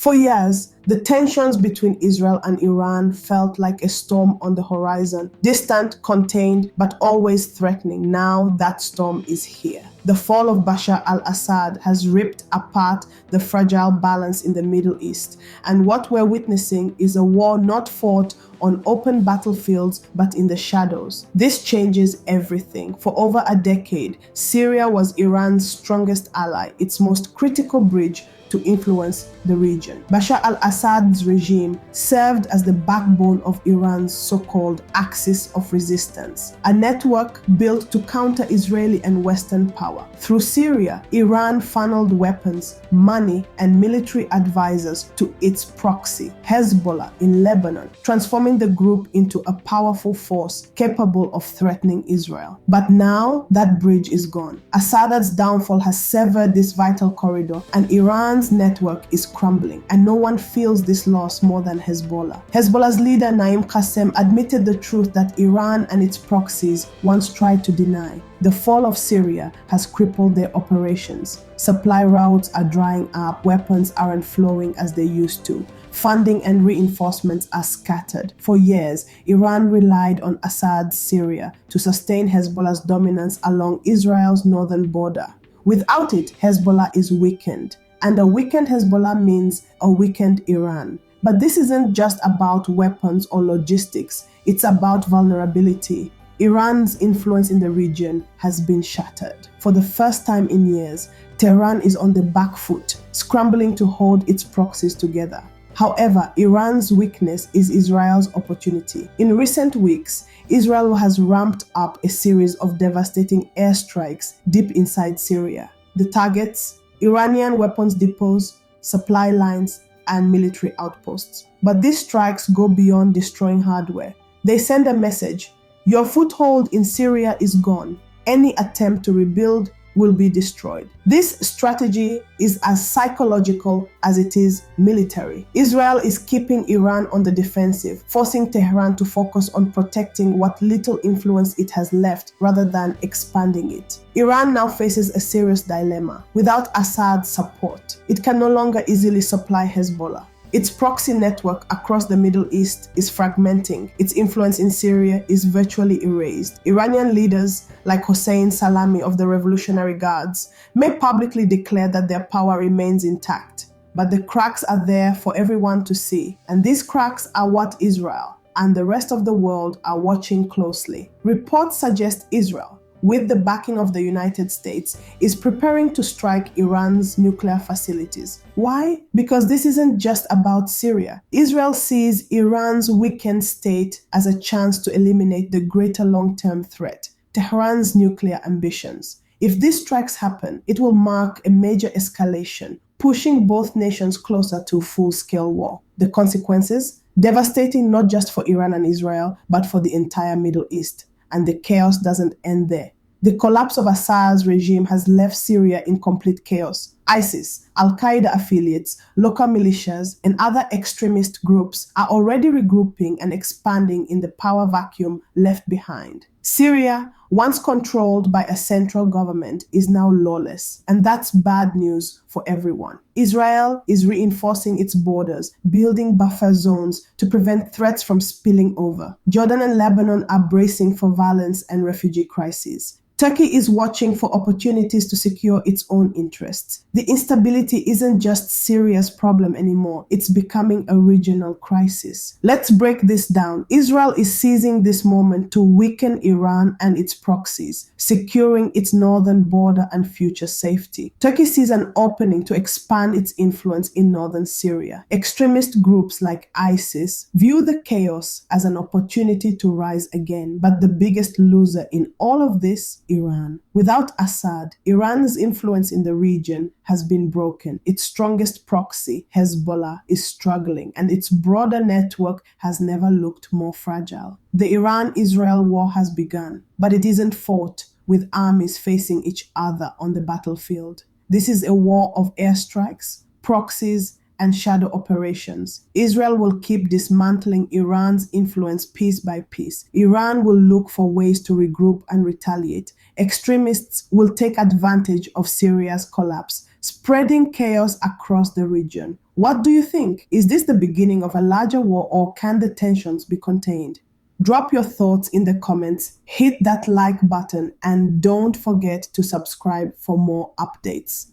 For years, the tensions between Israel and Iran felt like a storm on the horizon, distant, contained, but always threatening. Now that storm is here. The fall of Bashar al-Assad has ripped apart the fragile balance in the Middle East, and what we're witnessing is a war not fought on open battlefields but in the shadows. This changes everything. For over a decade, Syria was Iran's strongest ally, its most critical bridge to influence the region. Bashar al-Assad's regime served as the backbone of Iran's so-called axis of resistance, a network built to counter Israeli and Western power. Through Syria, Iran funneled weapons, money, and military advisors to its proxy, Hezbollah in Lebanon, transforming the group into a powerful force capable of threatening Israel. But now that bridge is gone. Assad's downfall has severed this vital corridor, and Iran's network is crumbling, and no one feels this loss more than Hezbollah. Hezbollah's leader Naim Qassem admitted the truth that Iran and its proxies once tried to deny. The fall of Syria has crippled their operations. Supply routes are drying up, weapons aren't flowing as they used to. Funding and reinforcements are scattered. For years, Iran relied on Assad's Syria to sustain Hezbollah's dominance along Israel's northern border. Without it, Hezbollah is weakened. And a weakened Hezbollah means a weakened Iran. But this isn't just about weapons or logistics, it's about vulnerability. Iran's influence in the region has been shattered. For the first time in years, Tehran is on the back foot, scrambling to hold its proxies together. However, Iran's weakness is Israel's opportunity. In recent weeks, Israel has ramped up a series of devastating airstrikes deep inside Syria. The targets: Iranian weapons depots, supply lines, and military outposts. But these strikes go beyond destroying hardware. They send a message: your foothold in Syria is gone. Any attempt to rebuild will be destroyed. This strategy is as psychological as it is military. Israel is keeping Iran on the defensive, forcing Tehran to focus on protecting what little influence it has left rather than expanding it. Iran now faces a serious dilemma. Without Assad's support, it can no longer easily supply Hezbollah. Its proxy network across the Middle East is fragmenting. Its influence in Syria is virtually erased. Iranian leaders like Hossein Salami of the Revolutionary Guards may publicly declare that their power remains intact, but the cracks are there for everyone to see. And these cracks are what Israel and the rest of the world are watching closely. Reports suggest Israel, with the backing of the United States, is preparing to strike Iran's nuclear facilities. Why? Because this isn't just about Syria. Israel sees Iran's weakened state as a chance to eliminate the greater long-term threat, Tehran's nuclear ambitions. If these strikes happen, it will mark a major escalation, pushing both nations closer to full-scale war. The consequences? Devastating not just for Iran and Israel, but for the entire Middle East. And the chaos doesn't end there. The collapse of Assad's regime has left Syria in complete chaos. ISIS, Al-Qaeda affiliates, local militias, and other extremist groups are already regrouping and expanding in the power vacuum left behind. Syria, once controlled by a central government, is now lawless, and that's bad news for everyone. Israel is reinforcing its borders, building buffer zones to prevent threats from spilling over. Jordan and Lebanon are bracing for violence and refugee crises. Turkey is watching for opportunities to secure its own interests. The instability isn't just Syria's problem anymore, it's becoming a regional crisis. Let's break this down. Israel is seizing this moment to weaken Iran and its proxies, securing its northern border and future safety. Turkey sees an opening to expand its influence in northern Syria. Extremist groups like ISIS view the chaos as an opportunity to rise again, but the biggest loser in all of this, Iran. Without Assad, Iran's influence in the region has been broken. Its strongest proxy, Hezbollah, is struggling, and its broader network has never looked more fragile. The Iran-Israel war has begun, but it isn't fought with armies facing each other on the battlefield. This is a war of airstrikes, proxies, and shadow operations. Israel will keep dismantling Iran's influence piece by piece. Iran will look for ways to regroup and retaliate. Extremists will take advantage of Syria's collapse, spreading chaos across the region. What do you think? Is this the beginning of a larger war, or can the tensions be contained? Drop your thoughts in the comments, hit that like button, and don't forget to subscribe for more updates.